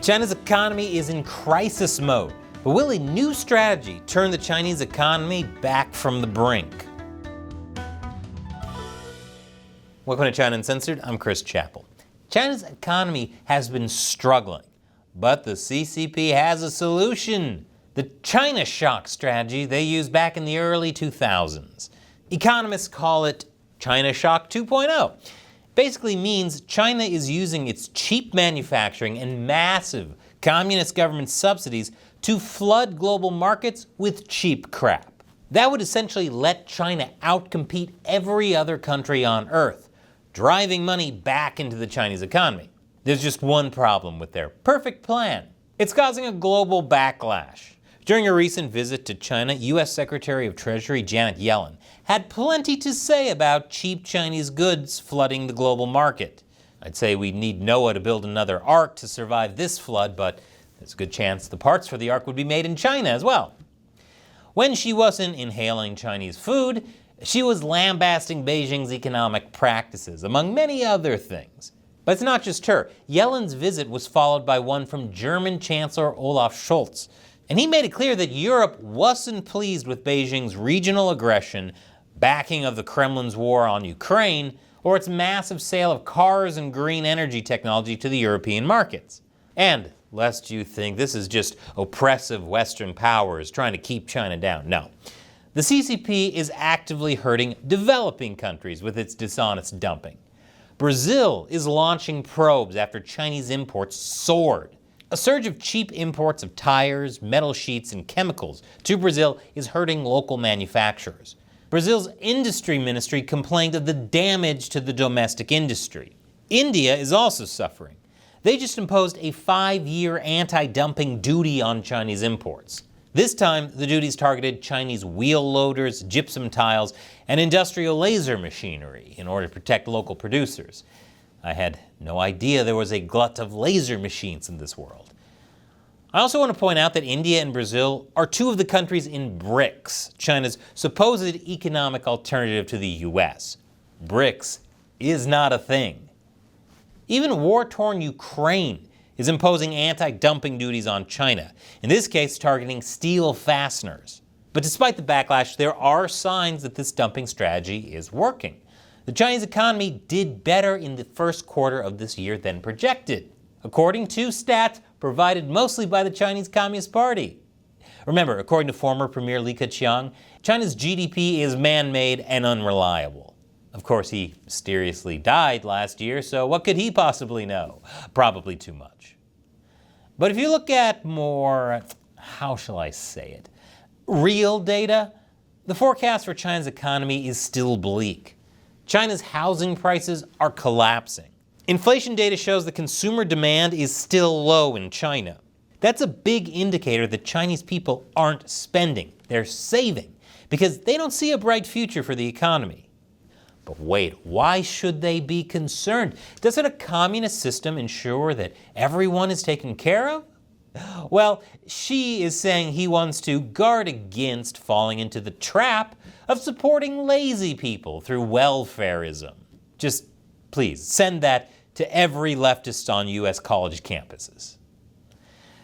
China's economy is in crisis mode, but will a new strategy turn the Chinese economy back from the brink? Welcome to China Uncensored, I'm Chris Chappell. China's economy has been struggling, but the CCP has a solution. The China Shock strategy they used back in the early 2000s. Economists call it China Shock 2.0. Basically means China is using its cheap manufacturing and massive communist government subsidies to flood global markets with cheap crap. That would essentially let China outcompete every other country on Earth, driving money back into the Chinese economy. There's just one problem with their perfect plan. It's causing a global backlash. During a recent visit to China, U.S. Secretary of Treasury Janet Yellen had plenty to say about cheap Chinese goods flooding the global market. I'd say we need Noah to build another ark to survive this flood, but there's a good chance the parts for the ark would be made in China as well. When she wasn't inhaling Chinese food, she was lambasting Beijing's economic practices, among many other things. But it's not just her. Yellen's visit was followed by one from German Chancellor Olaf Scholz, and he made it clear that Europe wasn't pleased with Beijing's regional aggression, backing of the Kremlin's war on Ukraine, or its massive sale of cars and green energy technology to the European markets. And, lest you think this is just oppressive Western powers trying to keep China down, no. The CCP is actively hurting developing countries with its dishonest dumping. Brazil is launching probes after Chinese imports soared. A surge of cheap imports of tires, metal sheets, and chemicals to Brazil is hurting local manufacturers. Brazil's industry ministry complained of the damage to the domestic industry. India is also suffering. They just imposed a 5-year anti-dumping duty on Chinese imports. This time, the duties targeted Chinese wheel loaders, gypsum tiles, and industrial laser machinery in order to protect local producers. I had no idea there was a glut of laser machines in this world. I also want to point out that India and Brazil are two of the countries in BRICS, China's supposed economic alternative to the US. BRICS is not a thing. Even war-torn Ukraine is imposing anti-dumping duties on China, in this case targeting steel fasteners. But despite the backlash, there are signs that this dumping strategy is working. The Chinese economy did better in the first quarter of this year than projected, according to stats provided mostly by the Chinese Communist Party. Remember, according to former Premier Li Keqiang, China's GDP is man-made and unreliable. Of course, he mysteriously died last year, so what could he possibly know? Probably too much. But if you look at more, how shall I say it, real data, the forecast for China's economy is still bleak. China's housing prices are collapsing. Inflation data shows that consumer demand is still low in China. That's a big indicator that Chinese people aren't spending, they're saving, because they don't see a bright future for the economy. But wait, why should they be concerned? Doesn't a communist system ensure that everyone is taken care of? Well, Xi is saying he wants to guard against falling into the trap of supporting lazy people through welfarism. Just please send that to every leftist on US college campuses.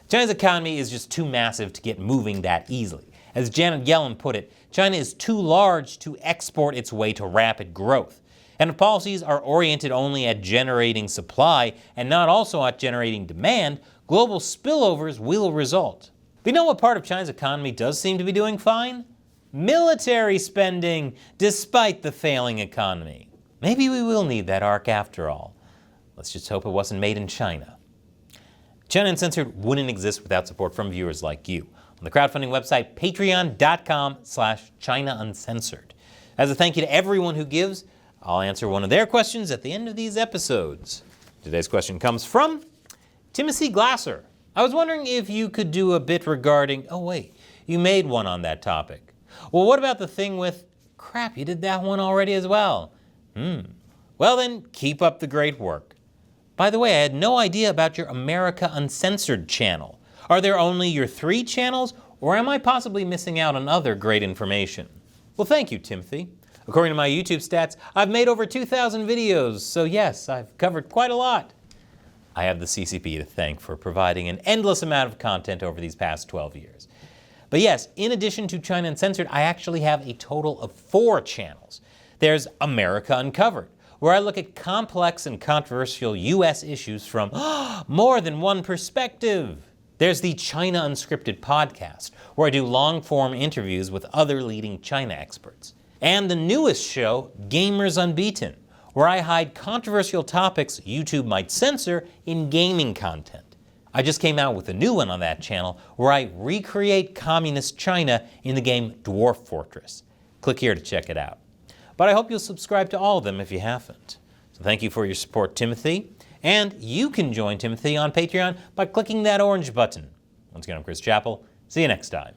China's economy is just too massive to get moving that easily. As Janet Yellen put it, China is too large to export its way to rapid growth. And if policies are oriented only at generating supply and not also at generating demand, global spillovers will result. But you know what part of China's economy does seem to be doing fine? Military spending, despite the failing economy. Maybe we will need that ark after all. Let's just hope it wasn't made in China. China Uncensored wouldn't exist without support from viewers like you. On the crowdfunding website, patreon.com/China Uncensored. As a thank you to everyone who gives, I'll answer one of their questions at the end of these episodes. Today's question comes from Timothy Glasser. I was wondering if you could do a bit regarding, oh wait, you made one on that topic. Well, what about the thing with, crap, you did that one already as well. Well then, keep up the great work. By the way, I had no idea about your America Uncensored channel. Are there only your 3 channels, or am I possibly missing out on other great information? Well, thank you, Timothy. According to my YouTube stats, I've made over 2,000 videos, so yes, I've covered quite a lot. I have the CCP to thank for providing an endless amount of content over these past 12 years. But yes, in addition to China Uncensored, I actually have a total of 4 channels. There's America Uncovered, where I look at complex and controversial U.S. issues from more than one perspective. There's the China Unscripted podcast, where I do long-form interviews with other leading China experts. And the newest show, Gamers Unbeaten, where I hide controversial topics YouTube might censor in gaming content. I just came out with a new one on that channel where I recreate communist China in the game Dwarf Fortress. Click here to check it out. But I hope you'll subscribe to all of them if you haven't. So thank you for your support, Timothy. And you can join Timothy on Patreon by clicking that orange button. Once again, I'm Chris Chappell. See you next time.